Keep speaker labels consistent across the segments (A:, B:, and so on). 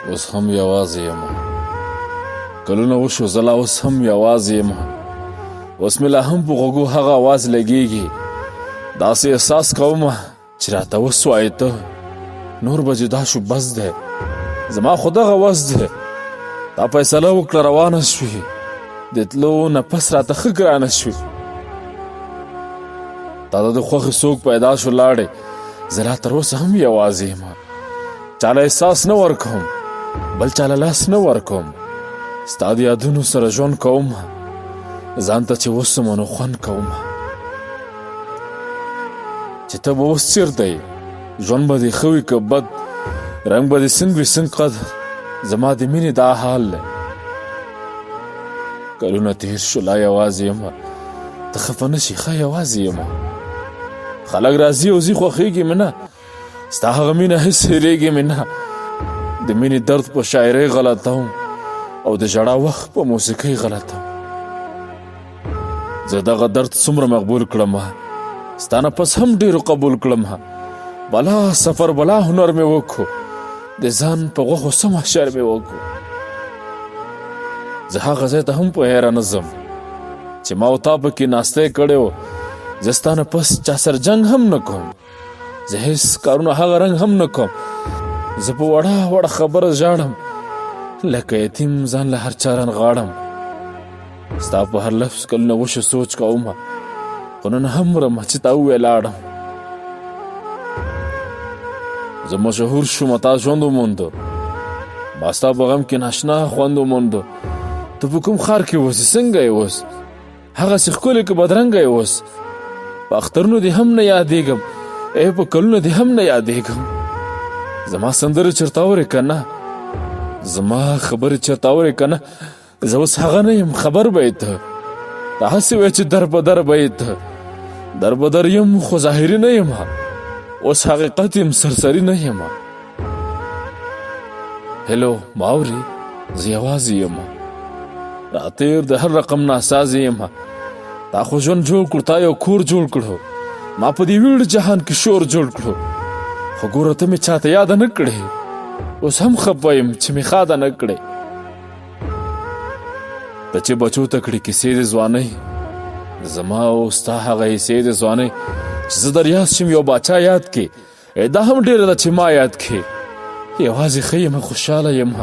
A: اوس هم یوازې یم کلونه وشو زه لا اوس هم یوازې یم اوس مې لا هم په غوږو هغه اواز لګېږي داسې احساس کوم چې راته وسوایې ته نور به جدا شو بس دی زما خو دغه وس دی تا فیصله وکړه روانه شوې د تلو نفس راته ښه ګرانه شوې تا د خوښې څوک پیدا شو لاړې زه لا تر اوسه هم یوازې یم چاله احساس نه ورکوم بل چاله لاس نه ورکوم ستا د یادونو سره ژوند کوم ځان ته چې وسم نو خوند کوم چې ته به اوس چېرته یې ژوند به دې ښه وي که بد رنګ به دې څنګه وي څنګه قد زما د مینې دا حال دی کلونه تېر شو لا یوازې یم ته خفه نه شي ښه یوازې یم خلک راځي او ځي خوښېږي مې نه ستا هغه مینه هېڅ هېرېږي مې نه د مینې درد په شاعرۍ غلطوم او د ژړا وخت په موسیقۍ غلطوم زه دغه درد څومره مقبول کړم ستا نه پس هم ډېرو قبول کړم بلا سفر بلا هنر مې وکړو د ځان په غوښو څه محشر مې وکړو زه هغه ځای ته هم په حیرانه ځم چې ما او تا پکې ناستی کړی و زه ستا نه پس چا سره جنګ هم نه کوم زه هېڅ کارونه هغه رنګ هم نه کوم زه په وړه وړه خبره ژاړم لکه یتیم ځان له هر چا رانغاړم ستا په هر لفظ کلونه وشو سوچ کوم خو نن هم مرم چې تا وویلاړم زه مشهور شوم تا ژوند وموندو ما ستا په غم کې ناشنا خوند وموندو ته په کوم ښار کې اوسې څنګه یې اوس هغسې ښکلی که بدرنګه یې اوس په اخترونو دې هم نه یادېږم په کلونو دې هم نه یادېږم زما سندرې چېرته اورې که نه زما خبرې چېرته اورې که نه زه اوس هغه نه یم خبر به یې ته دا هسې وایه چې در په در به یې ته در به در یم خو ظاهري نه یم اوس حقیقت یم سرسري نه یم هلو ما اورې زه یوازې یم راتېر د هر رقم ناسازې یم تا خو ژوند جوړ کړو تا یو کور جوړ کړو ما په دې ویړ جهان کې شور جوړ کړو خو ګوره ته مې چاته یاده نه کړې اوس هم خفه یم چې مې ښاده نه کړې ته چې بچو ته کړې کیسې د ځوانۍ زما او ستا هغه حصې د ځوانۍ چې زه در یاد شم یو باچا یاد کې دا هم ډېره ده چې ما یاد کې یوازې ښه یم خوشحاله یم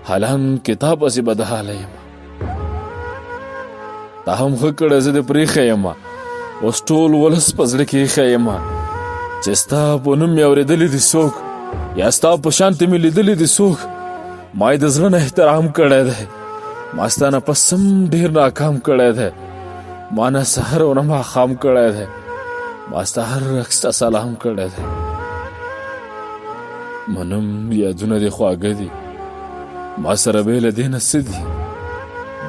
A: حالان کتاب هسې بدحاله یم تا هم ښه کړی زه دې پرېښی یم اوس ټول ولس په زړه کې ایښی یم چې ستا په نوم مې اورېدلی دي څوک یا ستا په شانتې مې لیدلی دي څوک ما یې د زړه نه احترام کړی دی ما ستا نه پس هم ډېر ناکام کړی دی ما نه سحر او نه ماښام کړی دی ما ستا هر عکس ته سلام کړی دی منم یادونه دې خواږه دي ما سره بې له دې نه څه دي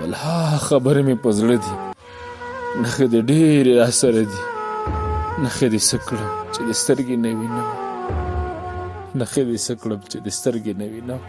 A: بل ها خبرې مې په زړه دي نښې دې ډېرې را سره دي نښې دې څه کړم چې د سترګې نه وینم نښې دې څه کړم چې د سترګې نه وینم